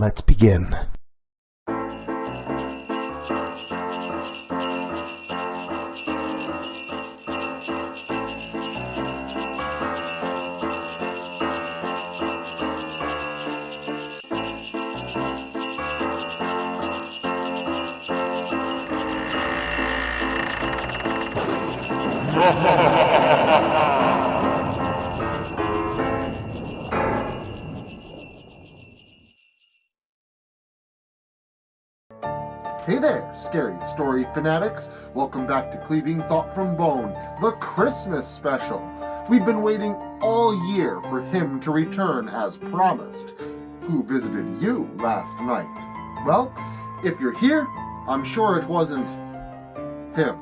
Let's begin. Hey there, scary story fanatics. Welcome back to Cleaving Thought from Bone, the Christmas special. We've been waiting all year for him to return as promised. Who visited you last night? Well, if you're here, I'm sure it wasn't him.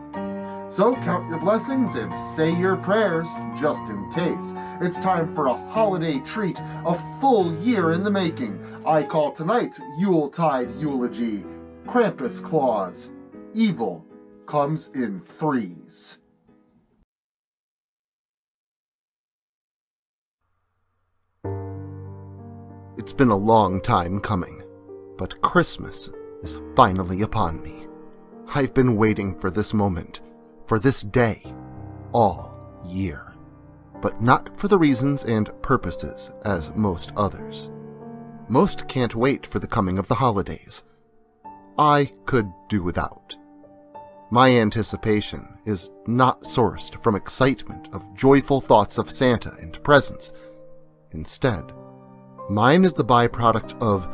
So count your blessings and say your prayers just in case. It's time for a holiday treat, a full year in the making. I call tonight's Yuletide eulogy Krampus Claus. Evil comes in threes. It's been a long time coming, but Christmas is finally upon me. I've been waiting for this moment, for this day, all year, but not for the reasons and purposes as most others. Most can't wait for the coming of the holidays. I could do without. My anticipation is not sourced from excitement of joyful thoughts of Santa and presents. Instead, mine is the byproduct of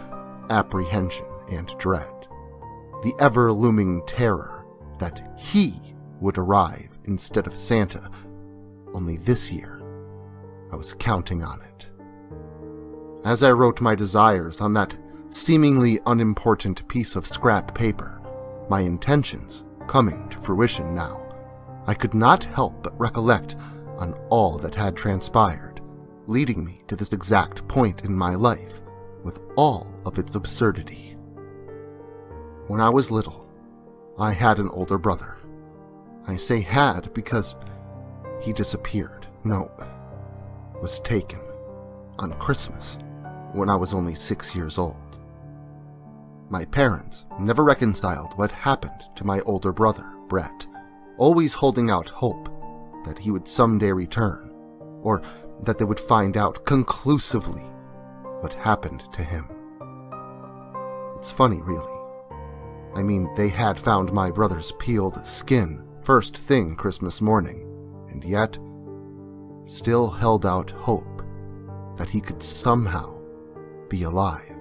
apprehension and dread, the ever-looming terror that he would arrive instead of Santa. Only this year, I was counting on it. As I wrote my desires on that seemingly unimportant piece of scrap paper, my intentions coming to fruition now, I could not help but recollect on all that had transpired, leading me to this exact point in my life, with all of its absurdity. When I was little, I had an older brother. I say had because he disappeared. No, was taken on Christmas when I was only 6 years old. My parents never reconciled what happened to my older brother, Brett, always holding out hope that he would someday return, or that they would find out conclusively what happened to him. It's funny, really. I mean, they had found my brother's peeled skin first thing Christmas morning, and yet still held out hope that he could somehow be alive.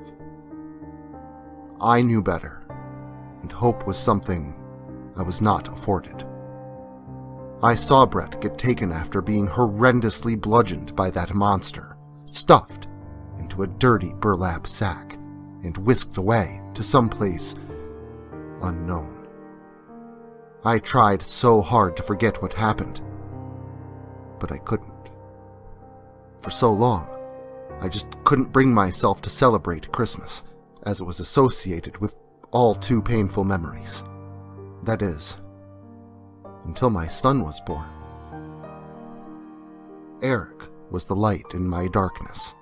I knew better, and hope was something I was not afforded. I saw Brett get taken after being horrendously bludgeoned by that monster, stuffed into a dirty burlap sack, and whisked away to someplace unknown. I tried so hard to forget what happened, but I couldn't. For so long, I just couldn't bring myself to celebrate Christmas, as it was associated with all too painful memories. That is, until my son was born. Eric was the light in my darkness,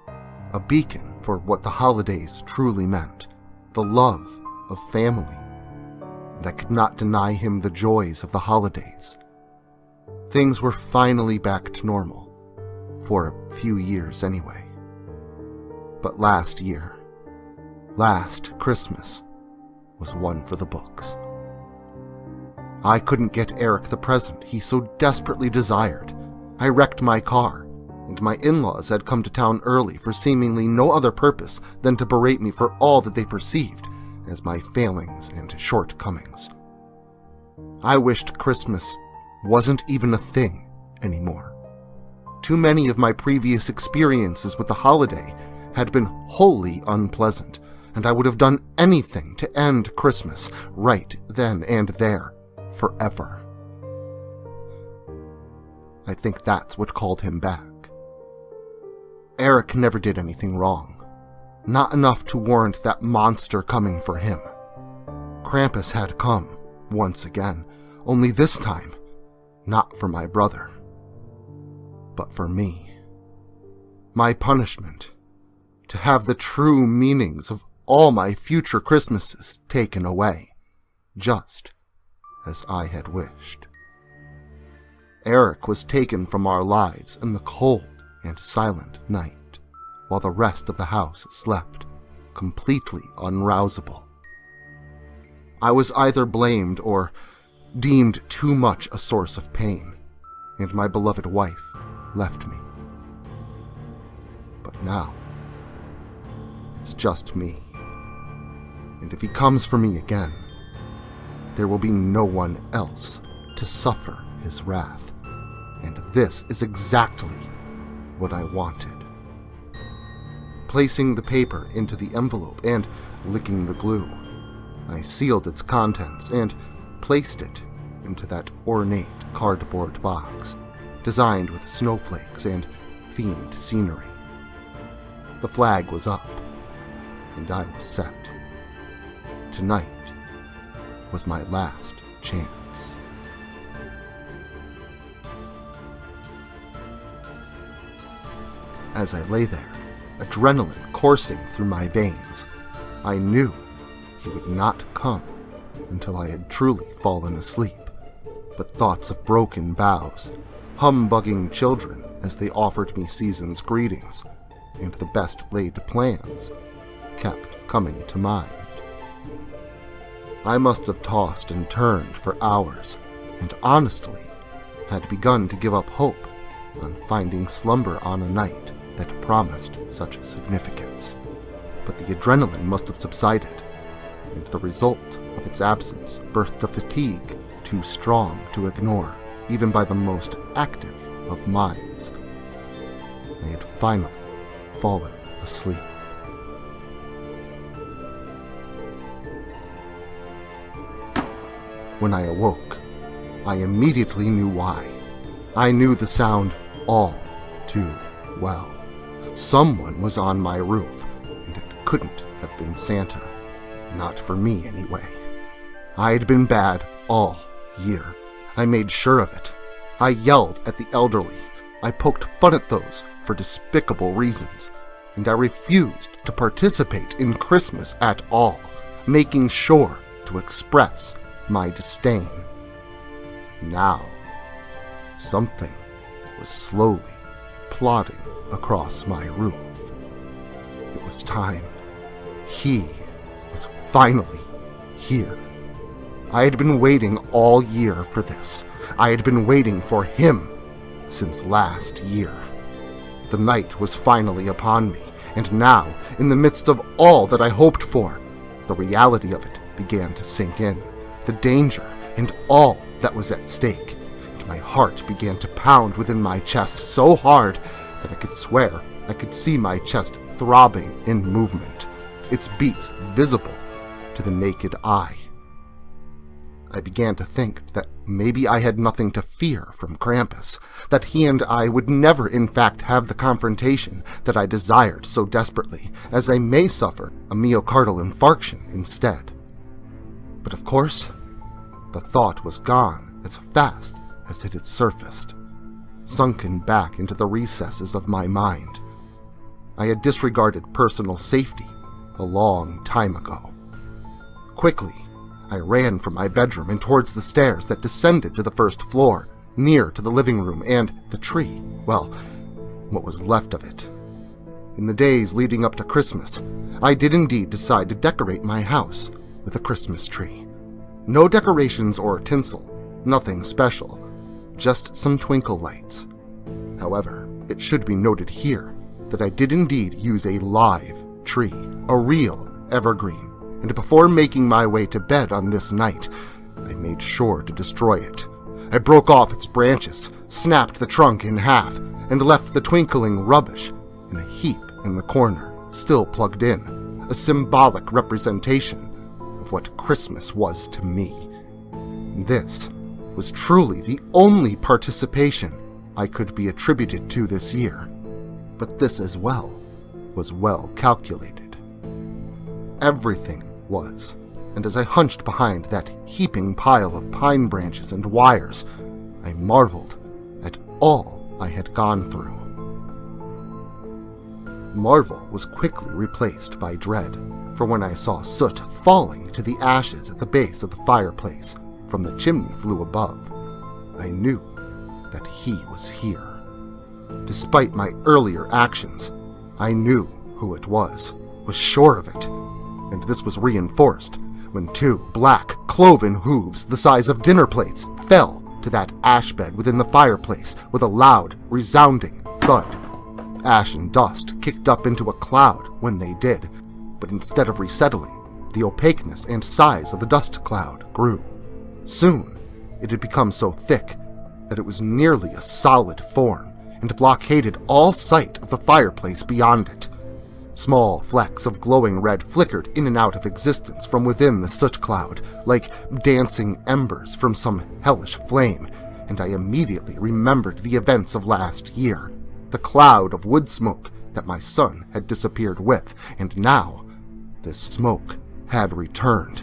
a beacon for what the holidays truly meant, the love of family, and I could not deny him the joys of the holidays. Things were finally back to normal, for a few years anyway. But last Christmas, was one for the books. I couldn't get Eric the present he so desperately desired. I wrecked my car, and my in-laws had come to town early for seemingly no other purpose than to berate me for all that they perceived as my failings and shortcomings. I wished Christmas wasn't even a thing anymore. Too many of my previous experiences with the holiday had been wholly unpleasant, and I would have done anything to end Christmas right then and there, forever. I think that's what called him back. Eric never did anything wrong, not enough to warrant that monster coming for him. Krampus had come, once again, only this time, not for my brother, but for me. My punishment, to have the true meanings of all my future Christmases taken away, just as I had wished. Eric was taken from our lives in the cold and silent night, while the rest of the house slept, completely unrousable. I was either blamed or deemed too much a source of pain, and my beloved wife left me. But now, it's just me. And if he comes for me again, there will be no one else to suffer his wrath. And this is exactly what I wanted. Placing the paper into the envelope and licking the glue, I sealed its contents and placed it into that ornate cardboard box, designed with snowflakes and themed scenery. The flag was up, and I was set. Tonight was my last chance. As I lay there, adrenaline coursing through my veins, I knew he would not come until I had truly fallen asleep. But thoughts of broken boughs, humbugging children as they offered me season's greetings, and the best laid plans kept coming to mind. I must have tossed and turned for hours, and honestly had begun to give up hope on finding slumber on a night that promised such significance. But the adrenaline must have subsided, and the result of its absence birthed a fatigue too strong to ignore, even by the most active of minds. I had finally fallen asleep. When I awoke, I immediately knew why. I knew the sound all too well. Someone was on my roof, and it couldn't have been Santa. Not for me, anyway. I had been bad all year. I made sure of it. I yelled at the elderly. I poked fun at those for despicable reasons. And I refused to participate in Christmas at all, making sure to express my disdain. Now, something was slowly plodding across my roof. It was time. He was finally here. I had been waiting all year for this. I had been waiting for him since last year. The night was finally upon me, and now, in the midst of all that I hoped for, the reality of it began to sink in. The danger and all that was at stake, and my heart began to pound within my chest so hard that I could swear I could see my chest throbbing in movement, its beats visible to the naked eye. I began to think that maybe I had nothing to fear from Krampus, that he and I would never in fact have the confrontation that I desired so desperately, as I may suffer a myocardial infarction instead. But of course, the thought was gone as fast as it had surfaced, sunken back into the recesses of my mind. I had disregarded personal safety a long time ago. Quickly, I ran from my bedroom and towards the stairs that descended to the first floor, near to the living room and the tree, well, what was left of it. In the days leading up to Christmas, I did indeed decide to decorate my house with a Christmas tree. No decorations or tinsel, nothing special, just some twinkle lights. However, it should be noted here that I did indeed use a live tree, a real evergreen, and before making my way to bed on this night, I made sure to destroy it. I broke off its branches, snapped the trunk in half, and left the twinkling rubbish in a heap in the corner, still plugged in, a symbolic representation of what Christmas was to me. This was truly the only participation I could be attributed to this year, but this as well was well calculated. Everything was, and as I hunched behind that heaping pile of pine branches and wires, I marveled at all I had gone through. Marvel was quickly replaced by dread, for when I saw soot falling to the ashes at the base of the fireplace from the chimney flue above, I knew that he was here. Despite my earlier actions, I knew who it was sure of it, and this was reinforced when two black, cloven hooves the size of dinner plates fell to that ash bed within the fireplace with a loud, resounding thud. Ash and dust kicked up into a cloud when they did, but instead of resettling, the opaqueness and size of the dust cloud grew. Soon, it had become so thick that it was nearly a solid form and blockaded all sight of the fireplace beyond it. Small flecks of glowing red flickered in and out of existence from within the soot cloud, like dancing embers from some hellish flame, and I immediately remembered the events of last year, the cloud of wood smoke that my son had disappeared with, and now this smoke had returned.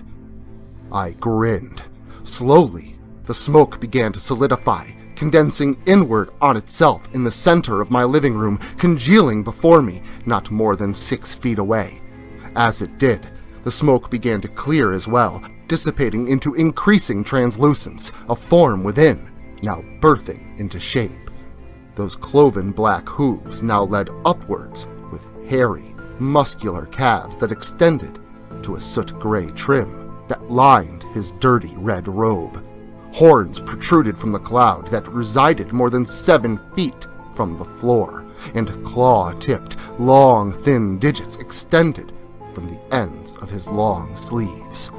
I grinned. Slowly, the smoke began to solidify, condensing inward on itself in the center of my living room, congealing before me not more than 6 feet away. As it did, the smoke began to clear as well, dissipating into increasing translucence, a form within, now birthing into shape. Those cloven black hooves now led upwards with hairy, muscular calves that extended to a soot-gray trim that lined his dirty red robe. Horns protruded from the cloud that resided more than 7 feet from the floor, and claw-tipped, long, thin digits extended from the ends of his long sleeves.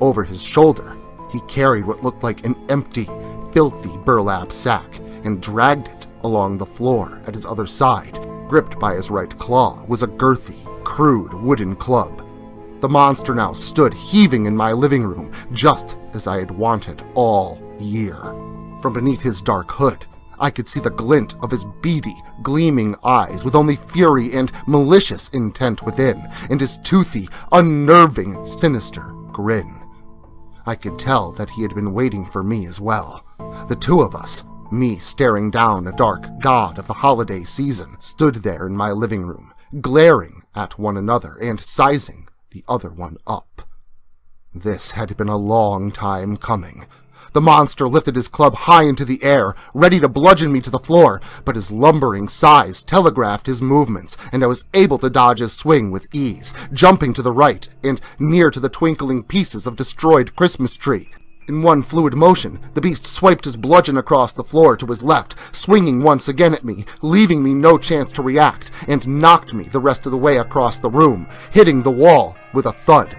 Over his shoulder, he carried what looked like an empty, filthy burlap sack and dragged it along the floor at his other side. Gripped by his right claw was a girthy, crude wooden club. The monster now stood heaving in my living room, just as I had wanted all year. From beneath his dark hood, I could see the glint of his beady, gleaming eyes with only fury and malicious intent within, and his toothy, unnerving, sinister grin. I could tell that he had been waiting for me as well. The two of us, me staring down a dark god of the holiday season, stood there in my living room, glaring at one another and sizing the other one up. This had been a long time coming. The monster lifted his club high into the air, ready to bludgeon me to the floor, but his lumbering size telegraphed his movements, and I was able to dodge his swing with ease, jumping to the right and near to the twinkling pieces of destroyed Christmas tree. In one fluid motion, the beast swiped his bludgeon across the floor to his left, swinging once again at me, leaving me no chance to react, and knocked me the rest of the way across the room, hitting the wall with a thud.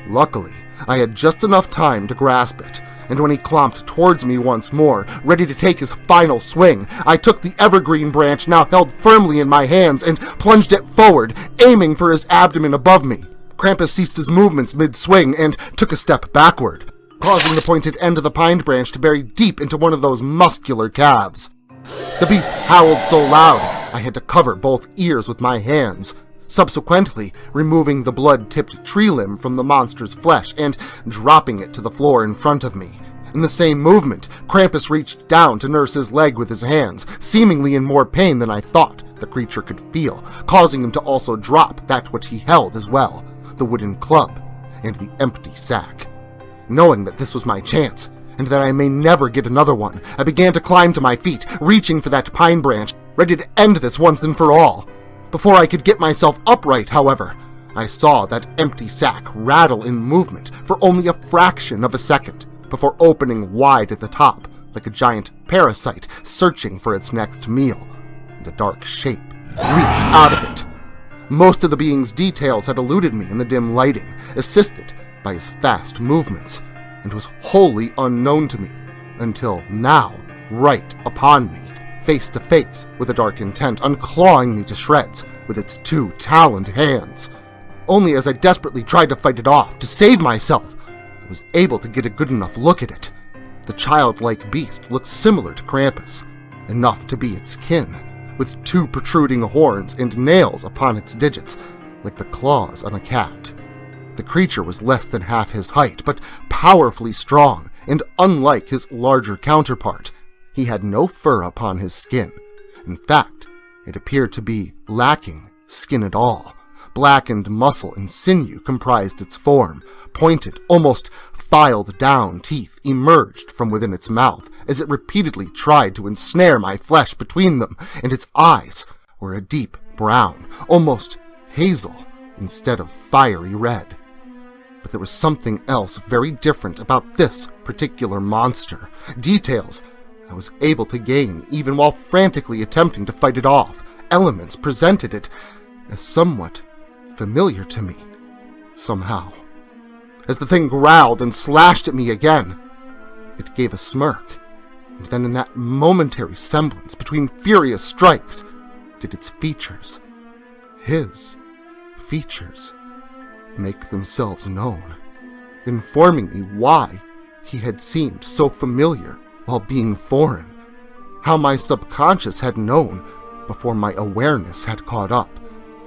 Luckily, I had just enough time to grasp it, and when he clomped towards me once more, ready to take his final swing, I took the evergreen branch now held firmly in my hands and plunged it forward, aiming for his abdomen above me. Krampus ceased his movements mid-swing and took a step backward, causing the pointed end of the pine branch to bury deep into one of those muscular calves. The beast howled so loud, I had to cover both ears with my hands, subsequently removing the blood-tipped tree limb from the monster's flesh and dropping it to the floor in front of me. In the same movement, Krampus reached down to nurse his leg with his hands, seemingly in more pain than I thought the creature could feel, causing him to also drop that which he held as well, the wooden club and the empty sack. Knowing that this was my chance, and that I may never get another one, I began to climb to my feet, reaching for that pine branch, ready to end this once and for all. Before I could get myself upright, however, I saw that empty sack rattle in movement for only a fraction of a second, before opening wide at the top, like a giant parasite searching for its next meal, and a dark shape leaped out of it. Most of the being's details had eluded me in the dim lighting, assisted by his fast movements, and was wholly unknown to me, until now, right upon me, face to face with a dark intent, unclawing me to shreds with its 2 taloned hands. Only as I desperately tried to fight it off, to save myself, I was able to get a good enough look at it. The childlike beast looked similar to Krampus, enough to be its kin, with 2 protruding horns and nails upon its digits, like the claws on a cat. The creature was less than half his height, but powerfully strong, and unlike his larger counterpart, he had no fur upon his skin. In fact, it appeared to be lacking skin at all. Blackened muscle and sinew comprised its form. Pointed, almost filed-down teeth emerged from within its mouth as it repeatedly tried to ensnare my flesh between them, and its eyes were a deep brown, almost hazel, instead of fiery red. But there was something else very different about this particular monster. Details I was able to gain even while frantically attempting to fight it off. Elements presented it as somewhat familiar to me, somehow. As the thing growled and slashed at me again, it gave a smirk, and then in that momentary semblance between furious strikes, did its features, his features, make themselves known, informing me why he had seemed so familiar while being foreign, how my subconscious had known before my awareness had caught up,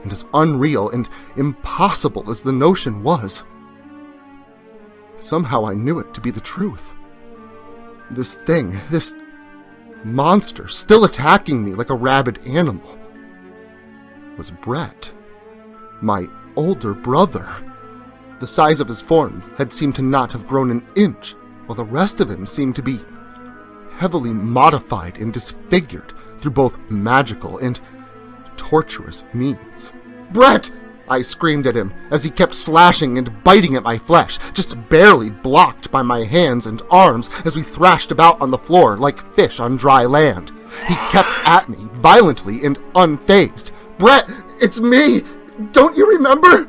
and as unreal and impossible as the notion was, somehow I knew it to be the truth. This thing, this monster still attacking me like a rabid animal, was Brett, my older brother. The size of his form had seemed to not have grown an inch, while the rest of him seemed to be heavily modified and disfigured through both magical and torturous means. "Brett!" I screamed at him as he kept slashing and biting at my flesh, just barely blocked by my hands and arms as we thrashed about on the floor like fish on dry land. He kept at me violently and unfazed. "Brett, it's me! Don't you remember?"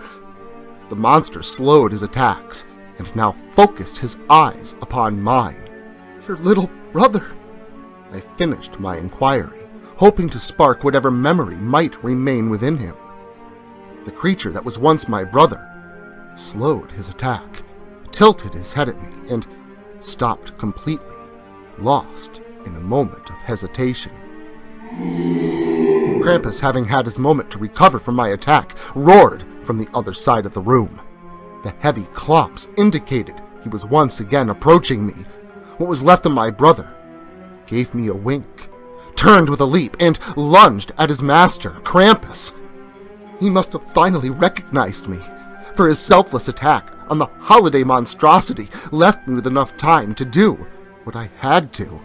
The monster slowed his attacks and now focused his eyes upon mine. "Your little brother," I finished my inquiry, hoping to spark whatever memory might remain within him. The creature that was once my brother slowed his attack, tilted his head at me, and stopped completely, lost in a moment of hesitation. Krampus, having had his moment to recover from my attack, roared from the other side of the room. The heavy clomps indicated he was once again approaching me. What was left of my brother gave me a wink, turned with a leap, and lunged at his master, Krampus. He must have finally recognized me, for his selfless attack on the holiday monstrosity left me with enough time to do what I had to.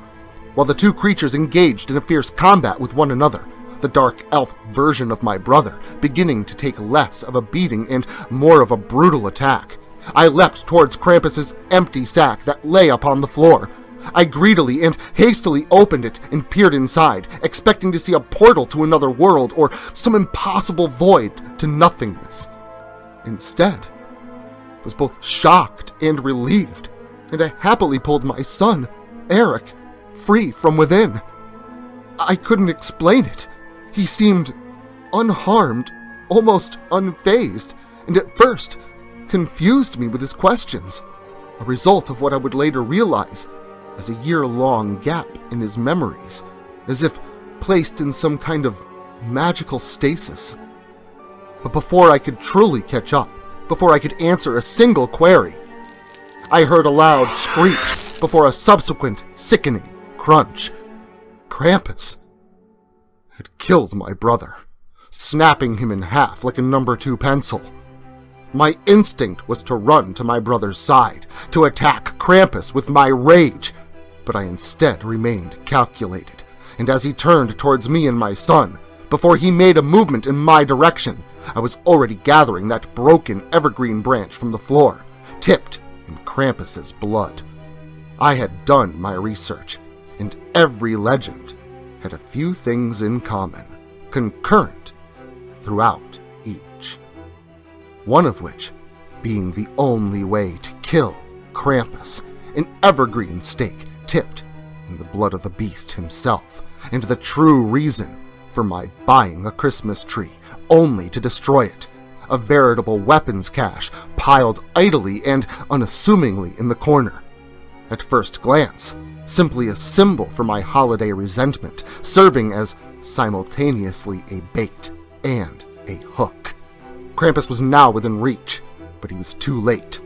While the two creatures engaged in a fierce combat with one another, the dark elf version of my brother beginning to take less of a beating and more of a brutal attack, I leapt towards Krampus's empty sack that lay upon the floor. I greedily and hastily opened it and peered inside, expecting to see a portal to another world or some impossible void to nothingness. Instead, I was both shocked and relieved, and I happily pulled my son, Eric, free from within. I couldn't explain it. He seemed unharmed, almost unfazed, and at first confused me with his questions, a result of what I would later realize as a year-long gap in his memories, as if placed in some kind of magical stasis. But before I could truly catch up, before I could answer a single query, I heard a loud screech before a subsequent sickening crunch. Krampus had killed my brother, snapping him in half like a number 2 pencil. My instinct was to run to my brother's side, to attack Krampus with my rage, but I instead remained calculated, and as he turned towards me and my son, before he made a movement in my direction, I was already gathering that broken evergreen branch from the floor, tipped in Krampus's blood. I had done my research, and every legend had a few things in common, concurrent throughout each. One of which being the only way to kill Krampus, an evergreen stake tipped in the blood of the beast himself, and the true reason for my buying a Christmas tree only to destroy it, a veritable weapons cache piled idly and unassumingly in the corner. At first glance, simply a symbol for my holiday resentment, serving as simultaneously a bait and a hook. Krampus was now within reach, but he was too late.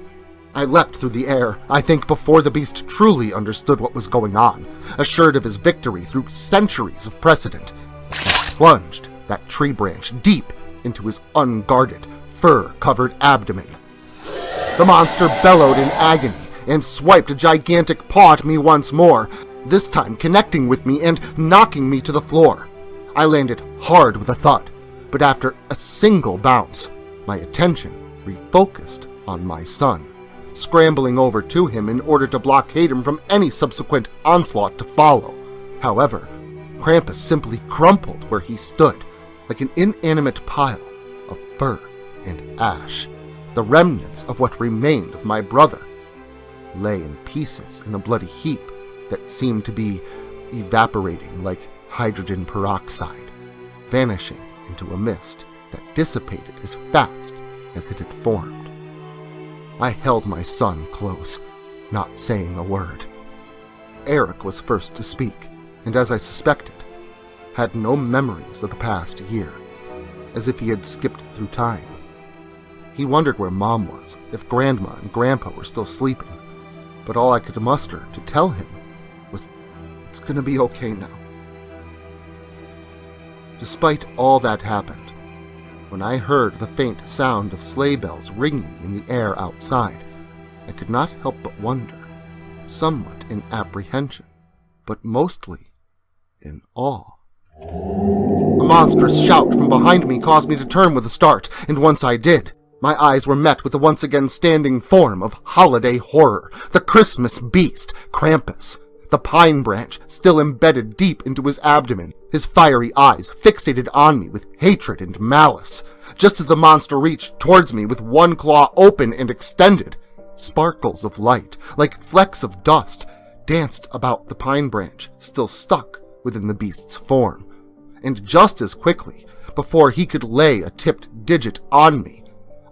I leapt through the air, I think before the beast truly understood what was going on, assured of his victory through centuries of precedent, and plunged that tree branch deep into his unguarded, fur-covered abdomen. The monster bellowed in agony and swiped a gigantic paw at me once more, this time connecting with me and knocking me to the floor. I landed hard with a thud, but after a single bounce, my attention refocused on my son, scrambling over to him in order to blockade him from any subsequent onslaught to follow. However, Krampus simply crumpled where he stood, like an inanimate pile of fur and ash. The remnants of what remained of my brother lay in pieces in a bloody heap that seemed to be evaporating like hydrogen peroxide, vanishing into a mist that dissipated as fast as it had formed. I held my son close, not saying a word. Eric was first to speak, and as I suspected, had no memories of the past year, as if he had skipped through time. He wondered where Mom was, if Grandma and Grandpa were still sleeping, but all I could muster to tell him was, "It's gonna be okay now." Despite all that happened, when I heard the faint sound of sleigh bells ringing in the air outside, I could not help but wonder, somewhat in apprehension, but mostly in awe. A monstrous shout from behind me caused me to turn with a start, and once I did, my eyes were met with the once again standing form of holiday horror, the Christmas beast, Krampus, the pine branch still embedded deep into his abdomen, his fiery eyes fixated on me with hatred and malice. Just as the monster reached towards me with one claw open and extended, sparkles of light, like flecks of dust, danced about the pine branch still stuck within the beast's form. And just as quickly, before he could lay a tipped digit on me,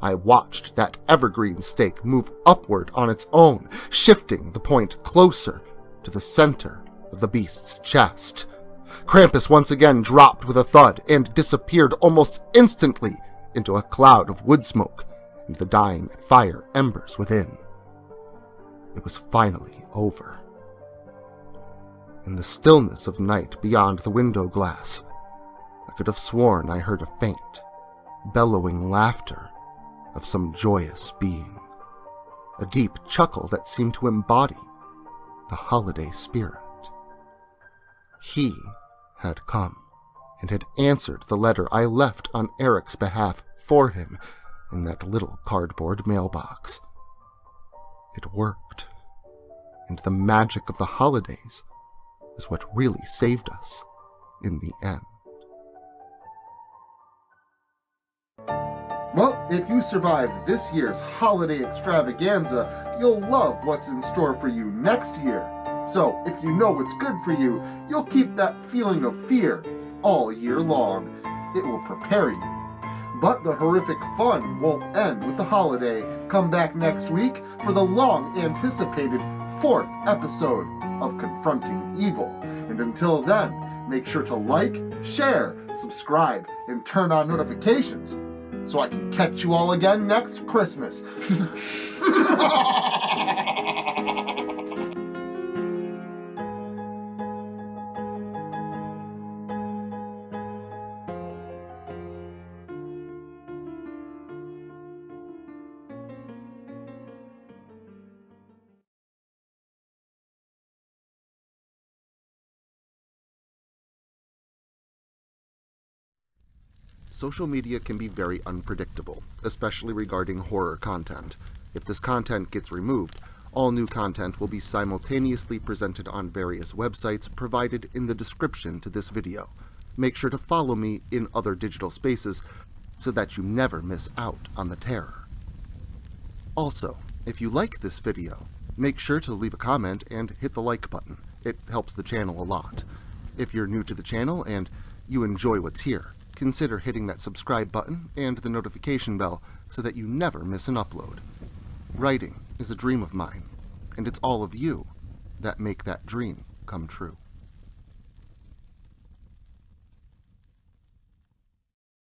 I watched that evergreen stake move upward on its own, shifting the point closer to the center of the beast's chest. Krampus once again dropped with a thud and disappeared almost instantly into a cloud of wood smoke and the dying fire embers within. It was finally over. In the stillness of night beyond the window glass, I could have sworn I heard a faint, bellowing laughter of some joyous being, a deep chuckle that seemed to embody the holiday spirit. He had come and had answered the letter I left on Eric's behalf for him in that little cardboard mailbox. It worked, and the magic of the holidays is what really saved us in the end. Well, if you survived this year's holiday extravaganza, you'll love what's in store for you next year. So, if you know what's good for you, you'll keep that feeling of fear all year long. It will prepare you. But the horrific fun won't end with the holiday. Come back next week for the long-anticipated 4th episode of Confronting Evil. And until then, make sure to like, share, subscribe, and turn on notifications so I can catch you all again next Christmas. Social media can be very unpredictable, especially regarding horror content. If this content gets removed, all new content will be simultaneously presented on various websites provided in the description to this video. Make sure to follow me in other digital spaces so that you never miss out on the terror. Also, if you like this video, make sure to leave a comment and hit the like button. It helps the channel a lot. If you're new to the channel and you enjoy what's here, consider hitting that subscribe button and the notification bell so that you never miss an upload. Writing is a dream of mine, and it's all of you that make that dream come true.